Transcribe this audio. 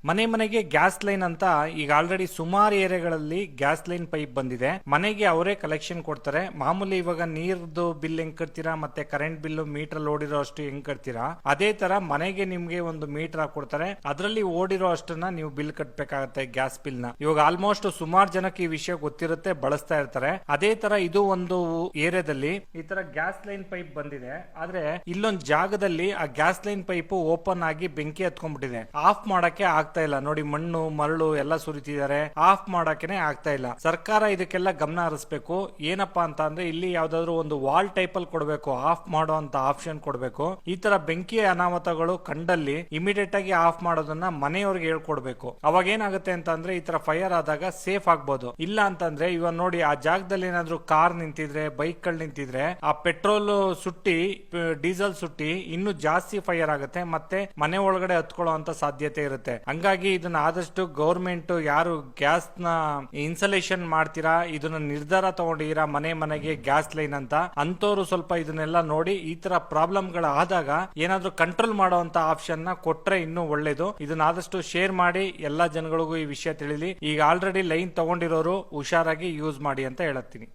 ಮನೆ ಮನೆಗೆ gas line ಅಂತ ಈಗ ಆಲ್ರೆಡಿ ಸುಮಾರು ಏರಿಯಾಗಳಲ್ಲಿ ಗ್ಯಾಸ್ ಲೈನ್ ಪೈಪ್ ಬಂದಿದೆ. ಮನೆಗೆ ಅವರೇ ಕಲೆಕ್ಷನ್ ಕೊಡ್ತಾರೆ. ಮಾಮೂಲಿ ಇವಾಗ ನೀರ್ದು ಬಿಲ್ ಹೆಂಗ್ ಕಟ್ತೀರಾ ಮತ್ತೆ ಕರೆಂಟ್ ಬಿಲ್ ಮೀಟರ್ ಓಡಿರೋ ಅಷ್ಟು ಹೆಂಗ್ ಕಟ್ತೀರಾ, ಅದೇ ತರ ಮನೆಗೆ ನಿಮ್ಗೆ ಒಂದು ಮೀಟರ್ ಹಾಕೊಡ್ತಾರೆ. ಅದರಲ್ಲಿ ಓಡಿರೋ ಅಷ್ಟನ್ನ ನೀವು ಬಿಲ್ ಕಟ್ಬೇಕಾಗತ್ತೆ ಗ್ಯಾಸ್ ಬಿಲ್ ನ. ಇವಾಗ ಆಲ್ಮೋಸ್ಟ್ ಸುಮಾರು ಜನಕ್ಕೆ ಈ ವಿಷಯ ಗೊತ್ತಿರುತ್ತೆ, ಬಳಸ್ತಾ ಇರ್ತಾರೆ. ಅದೇ ತರ ಇದು ಒಂದು ಏರಿಯಾದಲ್ಲಿ ಈ ತರ ಗ್ಯಾಸ್ ಲೈನ್ ಪೈಪ್ ಬಂದಿದೆ. ಆದ್ರೆ ಇಲ್ಲೊಂದು ಜಾಗದಲ್ಲಿ ಆ ಗ್ಯಾಸ್ ಲೈನ್ ಪೈಪ್ ಓಪನ್ ಆಗಿ ಬೆಂಕಿ ಹತ್ಕೊಂಡ್ಬಿಟ್ಟಿದೆ. ಆಫ್ ಮಾಡಕ್ಕೆ ಆಗ್ತಾ ಇಲ್ಲ. ನೋಡಿ, ಮಣ್ಣು ಮರಳು ಎಲ್ಲ ಸುರಿತಿದ್ದಾರೆ, ಆಫ್ ಮಾಡಕ್ಕೆ ಆಗ್ತಾ ಇಲ್ಲ. ಸರ್ಕಾರ ಇದಕ್ಕೆಲ್ಲ ಗಮನ ಹರಿಸಬೇಕು. ಏನಪ್ಪಾ ಅಂತ ಅಂದ್ರೆ ಇಲ್ಲಿ ಯಾವ್ದಾದ್ರು ಒಂದು ವಾಲ್ ಟೈಪ್ ಅಲ್ಲಿ ಕೊಡಬೇಕು, ಆಫ್ ಮಾಡೋ ಅಂತ ಆಪ್ಷನ್ ಕೊಡಬೇಕು. ಈ ತರ ಬೆಂಕಿ ಅನಾಹುತಗಳು ಕಂಡಲ್ಲಿ ಇಮಿಡಿಯೇಟ್ ಆಗಿ ಆಫ್ ಮಾಡೋದನ್ನ ಮನೆಯವ್ರಿಗೆ ಹೇಳ್ಕೊಡ್ಬೇಕು. ಅವಾಗ ಏನಾಗುತ್ತೆ ಅಂತ ಅಂದ್ರೆ ಈ ತರ ಫೈರ್ ಆದಾಗ ಸೇಫ್ ಆಗ್ಬೋದು. ಇಲ್ಲ ಅಂತಂದ್ರೆ ಇವಾಗ ನೋಡಿ, ಆ ಜಾಗದಲ್ಲಿ ಏನಾದ್ರು ಕಾರ್ ನಿಂತಿದ್ರೆ, ಬೈಕ್ ಗಳು ನಿಂತಿದ್ರೆ ಆ ಪೆಟ್ರೋಲ್ ಸುಟ್ಟಿ ಡೀಸೆಲ್ ಸುಟ್ಟಿ ಇನ್ನು ಜಾಸ್ತಿ ಫೈರ್ ಆಗುತ್ತೆ, ಮತ್ತೆ ಮನೆ ಒಳಗಡೆ ಹತ್ಕೊಳ್ಳೋ ಅಂತ ಸಾಧ್ಯತೆ ಇರುತ್ತೆ. ಹಂಗಾಗಿ ಇದನ್ನ ಆದಷ್ಟು ಗೌರ್ಮೆಂಟ್ ಯಾರು ಗ್ಯಾಸ್ ನ ಇನ್ಸಲೇಷನ್ ಮಾಡ್ತೀರಾ, ಇದನ್ನ ನಿರ್ಧಾರ ತಗೊಂಡಿರಾ ಮನೆ ಮನೆಗೆ ಗ್ಯಾಸ್ ಲೈನ್ ಅಂತ ಅಂತವ್ರು ಸ್ವಲ್ಪ ಇದನ್ನೆಲ್ಲ ನೋಡಿ ಈ ತರ ಪ್ರಾಬ್ಲಮ್ ಗಳಾದಾಗ ಏನಾದ್ರೂ ಕಂಟ್ರೋಲ್ ಮಾಡುವಂತ ಆಪ್ಷನ್ ನ ಕೊಟ್ರೆ ಇನ್ನೂ ಒಳ್ಳೇದು. ಇದನ್ನ ಆದಷ್ಟು ಶೇರ್ ಮಾಡಿ ಎಲ್ಲಾ ಜನಗಳಿಗೂ ಈ ವಿಷಯ ತಿಳಿಲಿ. ಈಗ ಆಲ್ರೆಡಿ ಲೈನ್ ತಗೊಂಡಿರೋರು ಹುಷಾರಾಗಿ ಯೂಸ್ ಮಾಡಿ ಅಂತ ಹೇಳತ್ತೀನಿ.